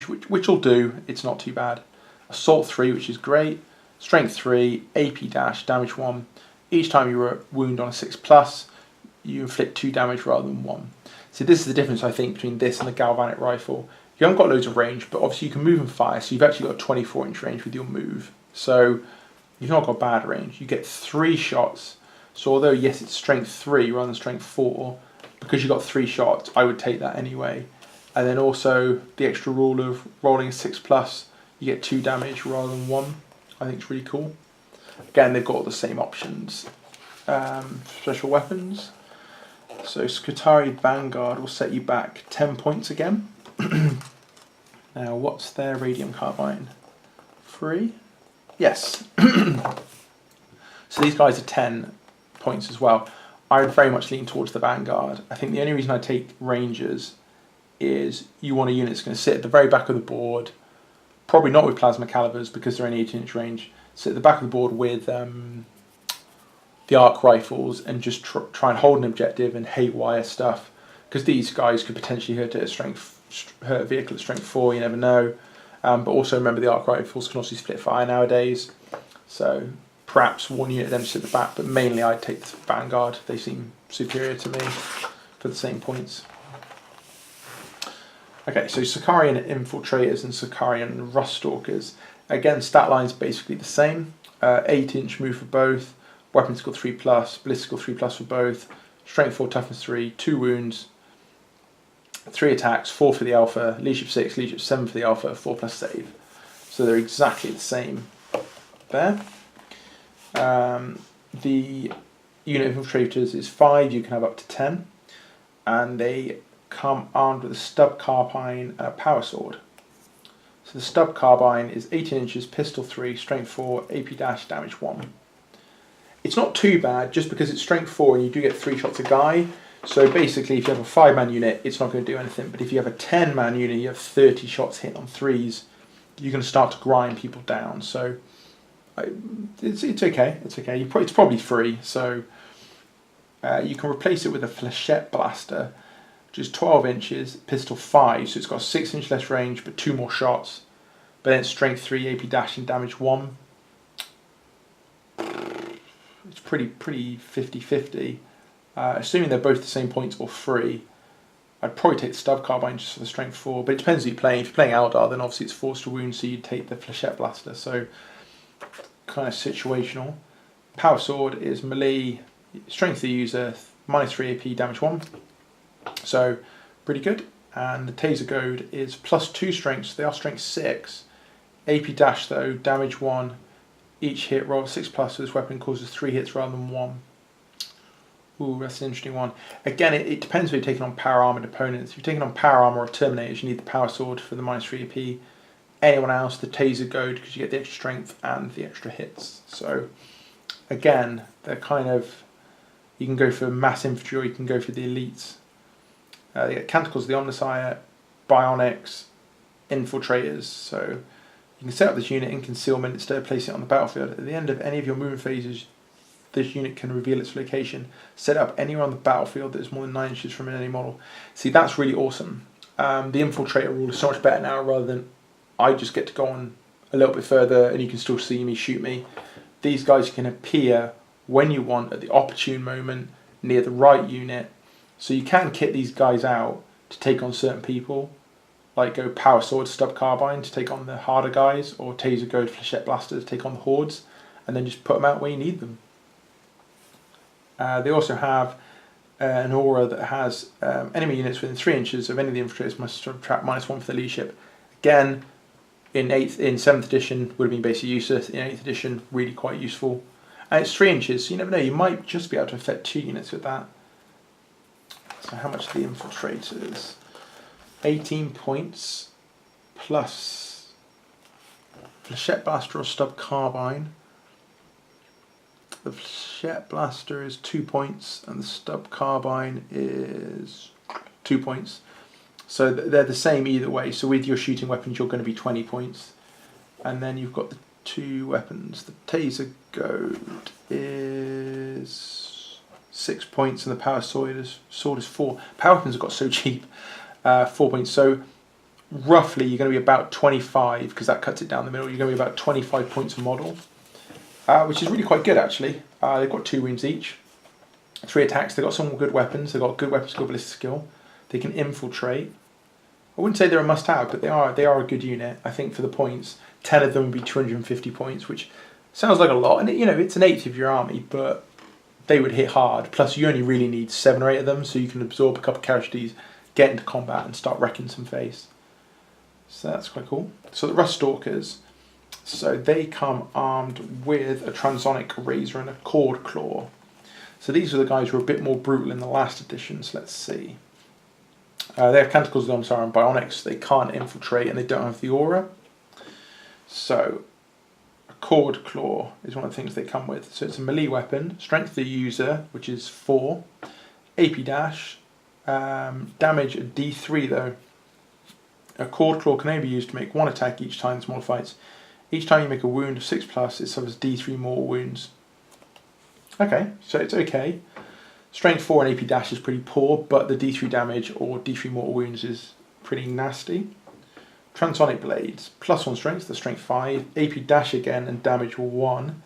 which will do. It's not too bad. Assault 3, which is great. Strength 3, AP dash, damage 1. Each time you wound on a 6+, you inflict 2 damage rather than 1. So this is the difference, I think, between this and the galvanic rifle. You haven't got loads of range, but obviously you can move and fire, so you've actually got a 24-inch range with your move. So you've not got bad range. You get 3 shots. So although, yes, it's strength 3 rather than strength 4, because you got 3 shots, I would take that anyway. And then also the extra rule of rolling a 6+, you get 2 damage rather than 1. I think it's really cool. Again, they've got all the same options. Special weapons. So Skitarii Vanguard will set you back 10 points again. Now, what's their radium carbine? 3? Yes. So these guys are 10 points as well. I would very much lean towards the Vanguard. I think the only reason I take Rangers is you want a unit that's going to sit at the very back of the board, probably not with plasma calibers because they're only 18-inch range, sit at the back of the board with the arc rifles and just try and hold an objective and haywire stuff, because these guys could potentially hurt a vehicle at strength 4, you never know. But also remember the arc rifles can also split fire nowadays, so perhaps one unit of them sit at the back, but mainly I'd take the Vanguard. They seem superior to me for the same points. Okay, so Skitarian Infiltrators and Skitarian Ruststalkers. Again, stat line's basically the same. 8-inch move for both, weapon skill 3+, ballistical 3+ for both, strength 4, toughness 3, 2 wounds, 3 attacks, 4 for the alpha, leadership 6, leadership 7 for the alpha, 4+ save. So they're exactly the same there. The unit of infiltrators is 5, you can have up to 10, and they come armed with a stub carbine and a power sword. So the stub carbine is 18 inches, pistol 3, strength 4, AP dash, damage 1. It's not too bad just because it's strength 4 and you do get 3 shots a guy. So basically if you have a 5-man unit, it's not going to do anything. But if you have a 10-man unit, you have 30 shots hit on 3s, you're going to start to grind people down. So it's okay. It's okay. It's probably free. So you can replace it with a flechette blaster, which is 12 inches, pistol 5, so it's got 6 inch less range but 2 more shots. But then it's strength 3, AP dash and damage 1. It's pretty 50-50. Assuming they're both the same points or free, I'd probably take the stub carbine just for the strength 4, but it depends who you're playing. If you're playing Eldar, then obviously it's forced to wound, so you'd take the flechette blaster. So kind of situational. Power sword is melee, strength of the user, -3 AP, damage 1. So pretty good. And the taser goad is +2 strength, so they are strength 6. AP dash though, damage 1. Each hit roll 6+, so this weapon causes 3 hits rather than 1. Ooh, that's an interesting one. Again, it depends if you're taking on power armoured opponents. If you're taking on power armour or Terminators, you need the power sword for the -3 AP. Anyone else, the taser goad, because you get the extra strength and the extra hits. So again, they're kind of, you can go for mass infantry or you can go for the elites. They get Canticles of the Omnissiah, Bionics, Infiltrators. So you can set up this unit in concealment instead of placing it on the battlefield. At the end of any of your movement phases, this unit can reveal its location. Set up anywhere on the battlefield that is more than 9 inches from an enemy model. See, that's really awesome. The Infiltrator rule is so much better now, rather than I just get to go on a little bit further and you can still see me, shoot me. These guys can appear when you want at the opportune moment near the right unit. So you can kit these guys out to take on certain people, like go power sword, stub carbine to take on the harder guys, or taser goad, flechette blaster to take on the hordes, and then just put them out where you need them. They also have an aura that has enemy units within 3 inches of any of the infiltrators must subtract -1 for the leadership. Again, in 7th edition would have been basically useless. In 8th edition, really quite useful. And it's 3 inches, so you never know. You might just be able to affect 2 units with that. So how much are the infiltrators? 18 points plus flechette blaster or stub carbine. The flechette blaster is 2 points and the stub carbine is 2 points. So they're the same either way. So with your shooting weapons, you're going to be 20 points. And then you've got the 2 weapons. The taser goad is 6 points and the power sword is 4. Power weapons have got so cheap. 4 points. So roughly you're going to be about 25, because that cuts it down the middle, you're going to be about 25 points a model, which is really quite good actually. They've got 2 wounds each, 3 attacks, they've got some good weapons, they've got good weapon skill, ballistic skill, they can infiltrate. I wouldn't say they're a must-have, but they are a good unit. I think for the points, 10 of them would be 250 points, which sounds like a lot, and it's an eighth of your army, but they would hit hard. Plus, you only really need 7 or 8 of them, so you can absorb a couple of casualties, get into combat, and start wrecking some face. So that's quite cool. So the Rust Stalkers, so they come armed with a Transonic Razor and a Cord Claw. So these are the guys who were a bit more brutal in the last edition. So let's see. They have Canticles of the and Bionics. They can't infiltrate and they don't have the aura. So a Cord Claw is one of the things they come with. So it's a melee weapon, strength of the user, which is 4, AP dash, damage at D3 though. A Cord Claw can only be used to make 1 attack each time in small fights. Each time you make a wound of 6+, it suffers D3 more wounds. Okay, so it's okay. Strength 4 and AP dash is pretty poor, but the D3 damage or D3 mortal wounds is pretty nasty. Transonic Blades, +1 strength, the strength 5, AP dash again and damage 1.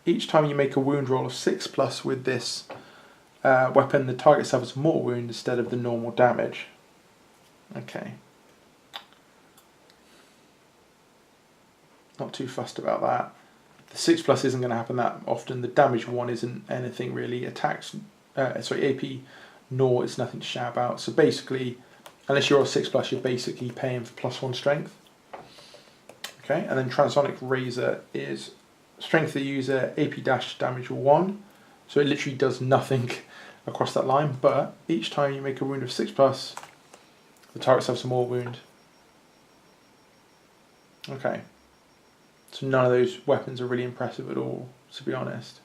Each time you make a wound roll of 6+ with this weapon, the target suffers mortal wound instead of the normal damage. Okay. Not too fussed about that. The 6+ isn't going to happen that often. The damage 1 isn't anything really. Attacks, AP, nor is nothing to shout about. So basically, unless you're a 6+, you're basically paying for +1 strength. Okay, and then Transonic Razor is strength of the user, AP dash, damage 1. So it literally does nothing across that line, but each time you make a wound of 6+, the target suffers a more wound. Okay. So none of those weapons are really impressive at all, to be honest.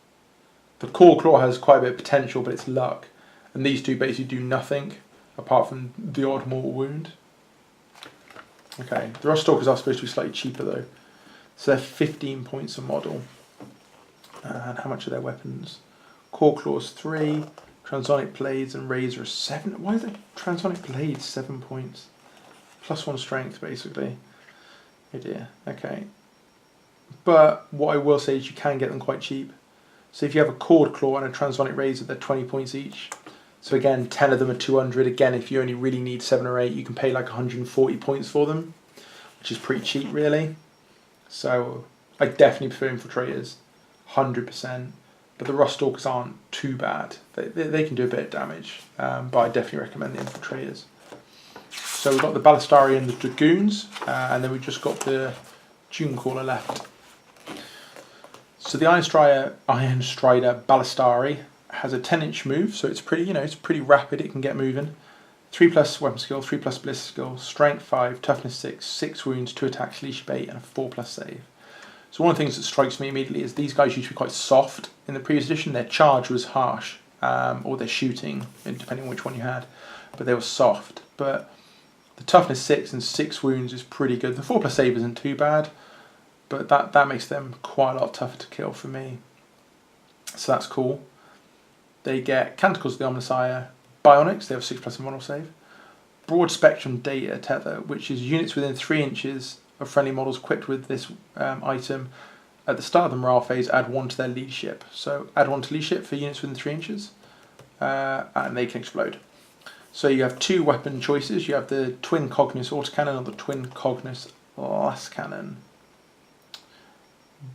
The Core Claw has quite a bit of potential, but it's luck. And these two basically do nothing, apart from the odd mortal wound. Okay, the Rust Stalkers are supposed to be slightly cheaper though. So they're 15 points a model. And how much are their weapons? Core Claws 3, Transonic Blades and Razor 7. Why is the Transonic Blades 7 points? +1 strength, basically. Oh dear, okay. But what I will say is you can get them quite cheap. So if you have a Cord Claw and a Transonic Razor, they're 20 points each. So again, 10 of them are 200. Again, if you only really need 7 or 8, you can pay like 140 points for them, which is pretty cheap, really. So I definitely prefer Infiltrators, 100%. But the Rust Stalkers aren't too bad. They can do a bit of damage, but I definitely recommend the Infiltrators. So we've got the Ballistari and the Dragoons, and then we've just got the Dunecaller left. So the Iron Strider Ballistari has a 10-inch move, so it's pretty, it's pretty rapid. It can get moving. 3+ weapon skill, 3+ ballistic skill, strength 5, toughness 6, 6 wounds, 2 attacks, leadership 8, and a 4+ save. So one of the things that strikes me immediately is these guys used to be quite soft. In the previous edition, their charge was harsh, or their shooting, depending on which one you had, but they were soft. But the toughness 6 and 6 wounds is pretty good. The 4+ save isn't too bad, but that makes them quite a lot tougher to kill for me. So that's cool. They get Canticles of the Omnissiah, Bionics, they have 6+ model save. Broad Spectrum Data Tether, which is units within 3 inches of friendly models equipped with this item. At the start of the morale phase, add 1 to their leadership. So add 1 to leadership for units within 3 inches, and they can explode. So you have 2 weapon choices. You have the Twin Cognis Autocannon or the Twin Cognis Lascannon.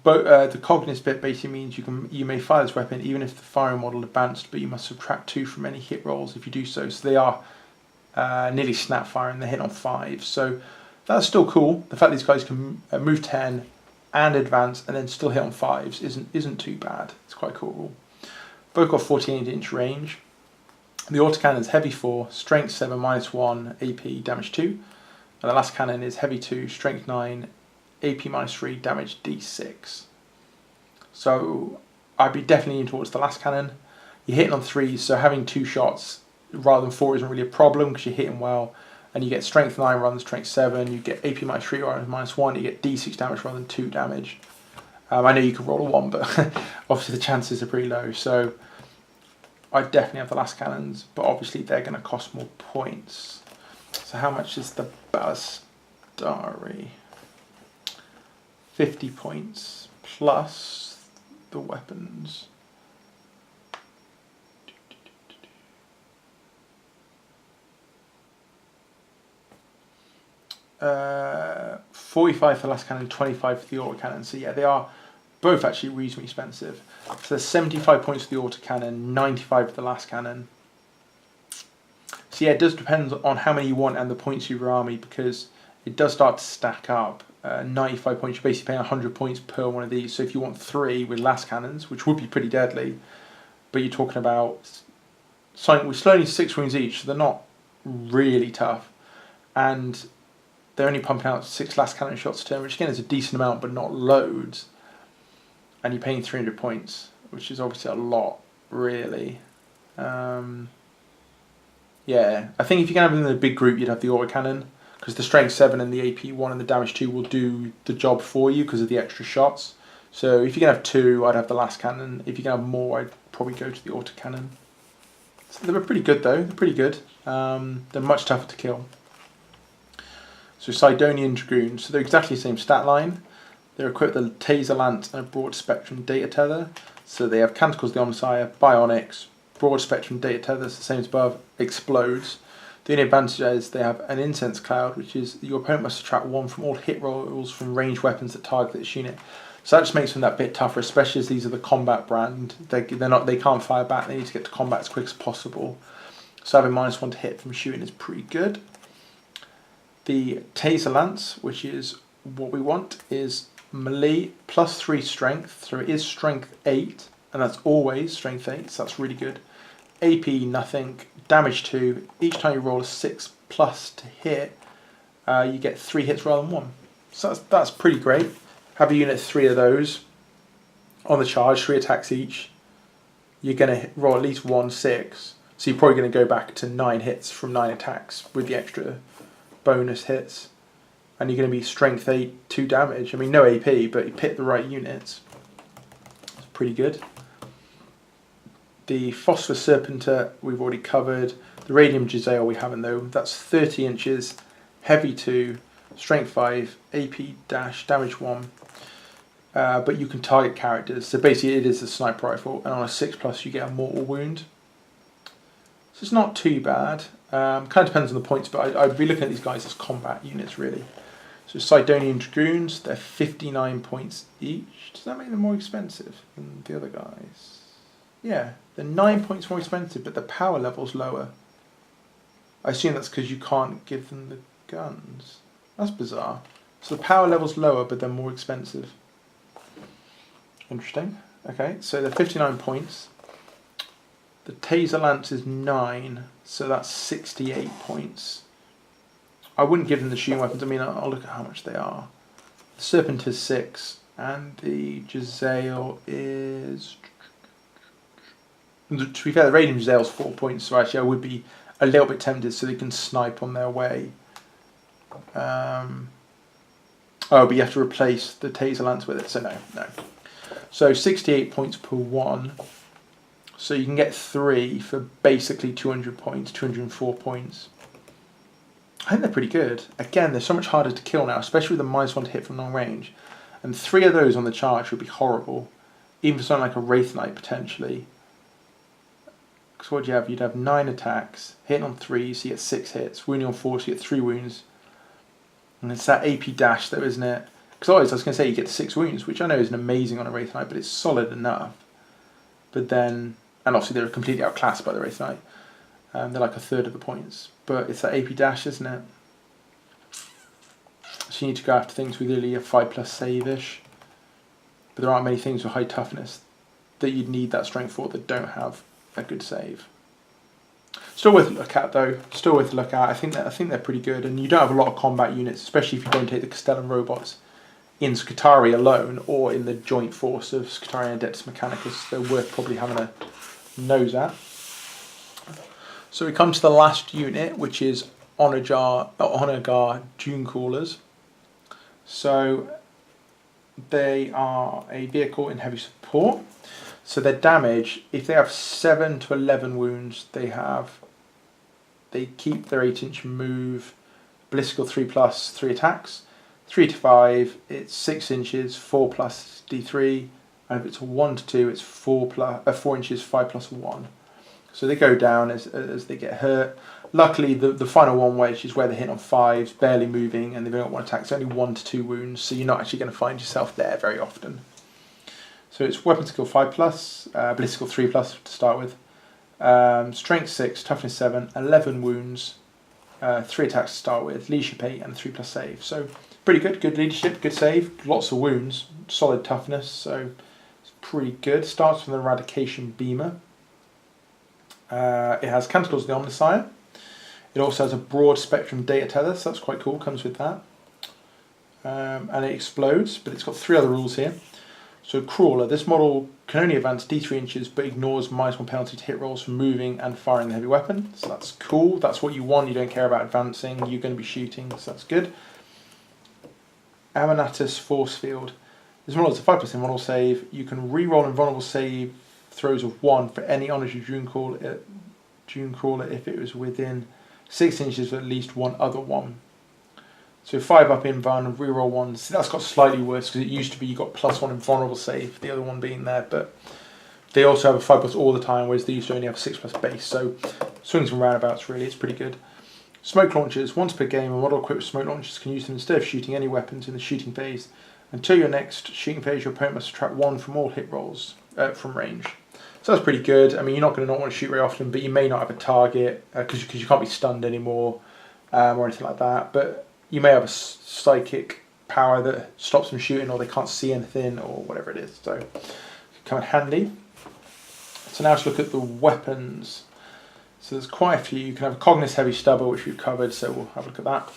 The Cognis bit basically means you may fire this weapon even if the firing model advanced, but you must subtract 2 from any hit rolls if you do so. So they are nearly snap firing. They hit on 5. So that's still cool. The fact these guys can move 10 and advance and then still hit on 5s isn't too bad. It's quite a cool rule. Both got 48-inch range. The autocannon's heavy 4, strength 7, -1, AP, damage 2. And the last cannon is heavy 2, strength 9, AP -3, damage D6. So I'd be definitely leaning towards the last cannon. You're hitting on 3s, so having 2 shots rather than 4 isn't really a problem because you're hitting well. And you get strength 9 rather than strength 7, you get AP -3 rather than -1, you get D6 damage rather than 2 damage. I know you could roll a 1, but obviously the chances are pretty low. So I definitely have the last cannons, but obviously they're going to cost more points. So how much is the Ballistari? Skitarii. 50 points plus the weapons. 45 for the last cannon, 25 for the autocannon. So yeah, they are both actually reasonably expensive. So there's 75 points for the autocannon, 95 for the last cannon. So yeah, it does depend on how many you want and the points of your army, because it does start to stack up. 95 points, you're basically paying 100 points per one of these. So if you want 3 with last cannons, which would be pretty deadly, but you're talking about we're slowly 6 wounds each, so they're not really tough. And they're only pumping out 6 last cannon shots a turn, which again is a decent amount, but not loads. And you're paying 300 points, which is obviously a lot, really. Yeah, I think if you're going to have them in a big group, you'd have the autocannon, because the strength 7 and the AP 1 and the damage 2 will do the job for you because of the extra shots. So if you're going to have 2, I'd have the last cannon. If you're going to have more, I'd probably go to the autocannon. So they're pretty good, though. They're pretty good. They're much tougher to kill. So Sidonian Dragoons, so they're exactly the same stat line. They're equipped with a taser lance and a broad spectrum data tether. So they have Canticles of the Omnissiah, Bionics, broad spectrum data tether, the same as above, explodes. The only advantage is they have an incense cloud, which is your opponent must subtract 1 from all hit rolls from ranged weapons that target this unit. So that just makes them that bit tougher, especially as these are the combat brand. They can't fire back, they need to get to combat as quick as possible. So having -1 to hit from shooting is pretty good. The Taser Lance, which is what we want, is melee +3 strength, so it is strength 8, and that's always strength 8, so that's really good. AP nothing, damage 2, each time you roll a 6+ to hit, you get 3 hits rather than 1. So that's pretty great. Have a unit 3 of those on the charge, 3 attacks each. You're going to roll at least 1 6, so you're probably going to go back to 9 hits from 9 attacks with the extra bonus hits, and you're going to be strength 8, 2 damage. I mean, no AP, but you pick the right units. It's pretty good. The Phosphor Serpentor we've already covered. The Radium Giselle we haven't, though. That's 30 inches, heavy 2, strength 5, AP dash, damage 1. But you can target characters. So basically it is a sniper rifle, and on a 6+ you get a mortal wound. So it's not too bad. Kind of depends on the points, but I'd be looking at these guys as combat units, really. So Sidonian Dragoons, they're 59 points each. Does that make them more expensive than the other guys? Yeah, they're 9 points more expensive, but the power level's lower. I assume that's because you can't give them the guns. That's bizarre. So the power level's lower, but they're more expensive. Interesting. Okay, so they're 59 points. The Taser Lance is 9, so that's 68 points. I wouldn't give them the shooting weapons. I mean, I'll look at how much they are. The Serpent is 6, and the Giselle is... To be fair, the Radium Giselle is 4 points, so actually I would be a little bit tempted so they can snipe on their way. Oh, but you have to replace the Taser Lance with it, so no. So 68 points per one. So you can get 3 for basically 200 points, 204 points. I think they're pretty good. Again, they're so much harder to kill now, especially with the -1 to hit from long range. And 3 of those on the charge would be horrible. Even for something like a Wraith Knight, potentially. Because what do you have? You'd have 9 attacks, hitting on 3, so you get 6 hits. Wounding on 4, so you get 3 wounds. And it's that AP dash though, isn't it? Because always I was going to say you get 6 wounds, which I know isn't amazing on a Wraith Knight, but it's solid enough. But then... And obviously they're completely outclassed by the Wraith Knight. They're like a third of the points. But it's that AP dash, isn't it? So you need to go after things with really a 5+ save-ish. But there aren't many things with high toughness that you'd need that strength for that don't have a good save. Still worth a look at though. Still worth a look at. I think they're pretty good. And you don't have a lot of combat units, especially if you don't take the Castellan robots in Skitarii alone, or in the joint force of Skitarii and Adeptus Mechanicus. They're worth probably having a nose at. So we come to the last unit, which is Honor Guard Dune Crawlers. So they are a vehicle in heavy support. So their damage, if they have 7 to 11 wounds, they keep their 8-inch move, ballistical 3+, 3 attacks. 3 to 5, it's 6 inches, 4 plus D3, and if it's 1 to 2, it's 4 inches, 5 plus 1. So they go down as they get hurt. Luckily, the final one, which is where they hit on 5s, barely moving, and they've only got 1 attack, it's only 1 to 2 wounds, so you're not actually going to find yourself there very often. So it's weapon skill 5+, ballistical 3+ to start with, strength 6, toughness 7, 11 wounds, 3 attacks to start with, leadership 8, and a 3+ save. So pretty good, good leadership, good save, lots of wounds, solid toughness, so it's pretty good. Starts with an eradication beamer. It has Canticles of the Omnissiah. It also has a broad spectrum data tether, so that's quite cool, comes with that. And it explodes, but it's got 3 other rules here. So Crawler, this model can only advance D3 inches, but ignores -1 penalty to hit rolls for moving and firing the heavy weapon. So that's cool, that's what you want, you don't care about advancing, you're going to be shooting, so that's good. Amanatus Force Field. This model is a 5+ invulnerable save. You can re-roll invulnerable save throws of 1 for any honorary Dune Crawler if it was within 6 inches of at least one other one. So 5 up invuln, reroll 1. See, that's got slightly worse because it used to be you got +1 invulnerable save, the other one being there, but they also have a 5+ all the time, whereas they used to only have a 6+ base. So swings and roundabouts, really, it's pretty good. Smoke launchers. Once per game, a model equipped with smoke launchers can use them instead of shooting any weapons in the shooting phase. Until your next shooting phase, your opponent must subtract 1 from all hit rolls from range. So that's pretty good. I mean, you're not going to not want to shoot very often, but you may not have a target because you can't be stunned anymore or anything like that. But you may have a psychic power that stops them shooting, or they can't see anything, or whatever it is. So it can come in handy. So now let's look at the weapons. So there's quite a few. You can have a Cognis Heavy Stubber, which we've covered, so we'll have a look at that.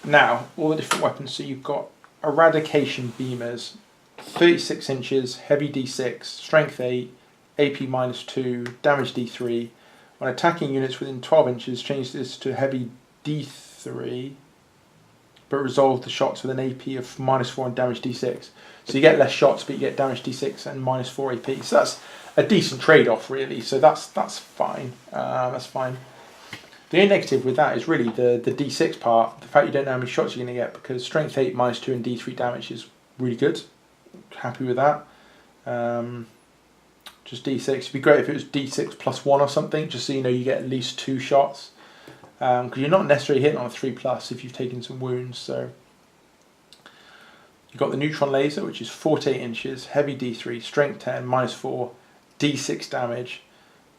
Now, all the different weapons. So you've got Eradication Beamers, 36 inches, heavy D6, strength 8, AP -2, damage D3. When attacking units within 12 inches, change this to heavy D3, but resolve the shots with an AP of -4 and damage D6. So you get less shots, but you get damage D6 and -4 AP. So that's a decent trade-off, really. So that's fine. That's fine. The only negative with that is really the D6 part. The fact you don't know how many shots you're going to get, because strength 8 -2 and D3 damage is really good. Happy with that. Just D6. It'd be great if it was D6 +1 or something, just so you know you get at least 2 shots. Because you're not necessarily hitting on a 3+ if you've taken some wounds. So you've got the Neutron Laser, which is 48 inches, heavy D3, strength 10, -4, D6 damage.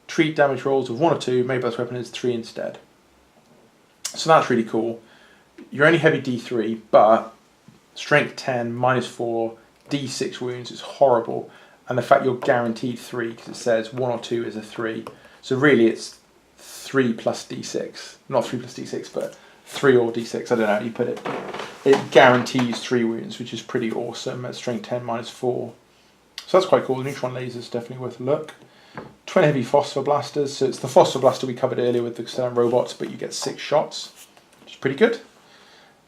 Treat damage rolls of 1 or 2, made by this weapon is 3 instead. So that's really cool. You're only heavy D3, but strength 10, -4, D6 wounds is horrible. And the fact you're guaranteed 3, because it says 1 or 2 is a 3. So really it's 3 plus D6. Not 3 plus D6, but 3 or D6. I don't know how you put it. It guarantees 3 wounds, which is pretty awesome at strength 10 -4. So that's quite cool. The Neutron Laser is definitely worth a look. Twin Heavy Phosphor Blasters. So it's the Phosphor Blaster we covered earlier with the robots, but you get 6 shots, which is pretty good.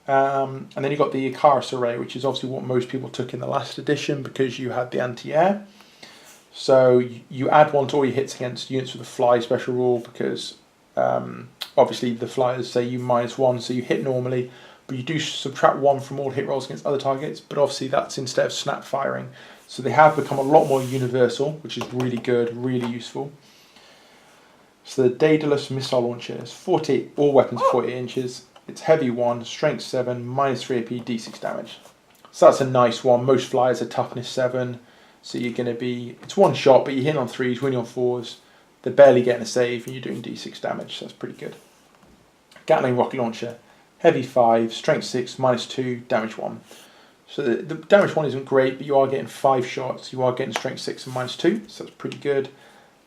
And then you've got the Icarus Array, which is obviously what most people took in the last edition because you had the anti-air. So you add 1 to all your hits against units with a fly special rule because obviously the flyers say you -1, so you hit normally, but you do subtract 1 from all hit rolls against other targets, but obviously that's instead of snap firing. So they have become a lot more universal, which is really good, really useful. So the Daedalus Missile Launcher is 48, all weapons 48 inches. It's heavy 1, strength 7, -3 AP, D6 damage. So that's a nice one. Most flyers are toughness 7. So you're going to be, it's 1 shot, but you're hitting on 3s, winning on 4s. They're barely getting a save, and you're doing D6 damage, so that's pretty good. Gatling Rocket Launcher, heavy 5, strength 6, -2, damage 1. So the damage 1 isn't great, but you are getting 5 shots. You are getting strength 6 and -2, so that's pretty good.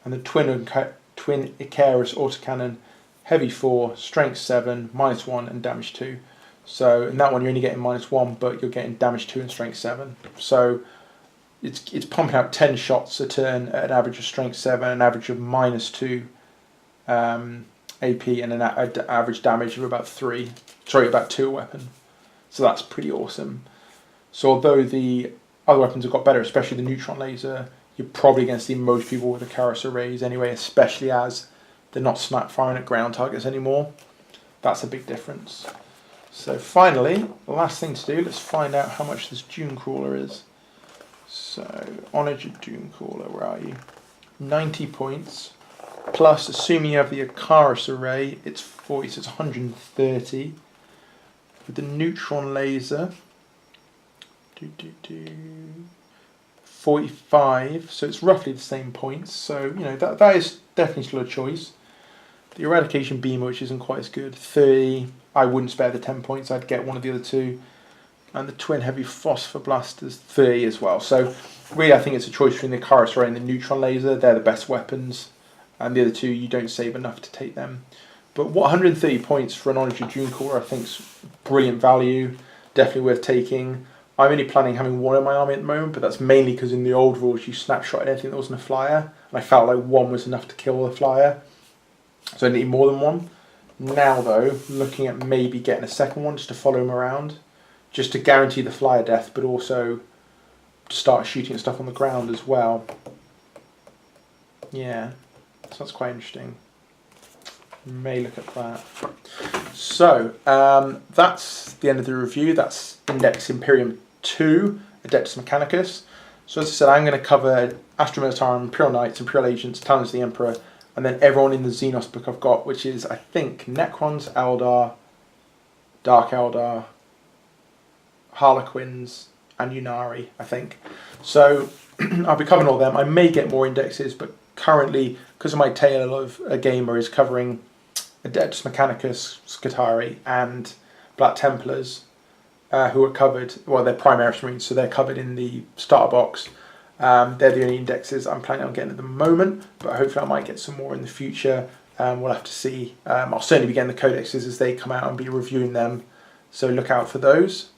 And the Twin Icarus Autocannon, heavy 4, strength 7, -1 and damage 2. So in that one you're only getting -1, but you're getting damage 2 and strength 7. So it's pumping out 10 shots a turn at an average of strength 7, an average of -2 AP, and an average damage of about 2 a weapon. So that's pretty awesome. So although the other weapons have got better, especially the Neutron Laser, you're probably going to see most people with the Icarus Arrays anyway, especially as they're not snap firing at ground targets anymore. That's a big difference. So finally, the last thing to do, let's find out how much this Dune Crawler is. So, Onager Dune Crawler, where are you? 90 points, plus, assuming you have the Icarus array, it's 40, so it's 130. With the neutron laser, 45, so it's roughly the same points. So, you know, that is definitely still a choice. The eradication beamer, which isn't quite as good, 30. I wouldn't spare the 10 points, I'd get one of the other two. And the twin heavy phosphor blasters, 30 as well. So really I think it's a choice between the Icarus array and the neutron laser. They're the best weapons. And the other two, you don't save enough to take them. But what 130 points for an Onager Dune Crawler I think is brilliant value. Definitely worth taking. I'm only planning having one in my army at the moment, but that's mainly because in the old rules you snapshot anything that wasn't a flyer. And I felt like one was enough to kill the flyer. So I need more than one. Now though, looking at maybe getting a second one just to follow him around. Just to guarantee the flyer death, but also to start shooting at stuff on the ground as well. Yeah, so that's quite interesting. May look at that. So, that's the end of the review. That's Index Imperium 2, Adeptus Mechanicus. So as I said, I'm going to cover Astra Militarum, Imperial Knights, Imperial Agents, Talons of the Emperor, and then everyone in the Xenos book I've got, which is, I think, Necrons, Eldar, Dark Eldar, Harlequins, and Ynnari, I think. So I'll be covering all of them. I may get more indexes, but currently, because of my tale of a gamer is covering Adeptus Mechanicus, Skitarii, and Black Templars, who are covered, well, they're Primaris Marines, so they're covered in the starter box. They're the only indexes I'm planning on getting at the moment, but hopefully I might get some more in the future. We'll have to see. I'll certainly be getting the codexes as they come out and be reviewing them, so look out for those.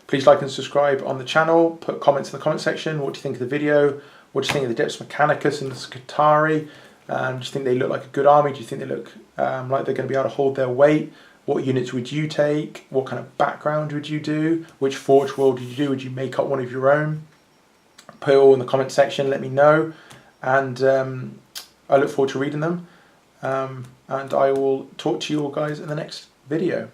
Please like and subscribe on the channel. Put comments in the comment section. What do you think of the video? What do you think of the Adeptus Mechanicus and the Skitarii? Do you think they look like a good army? Do you think they look like they're going to be able to hold their weight? What units would you take? What kind of background would you do? Which Forge world would you do? Would you make up one of your own? Put it all in the comment section. Let me know. And I look forward to reading them. And I will talk to you all guys in the next video.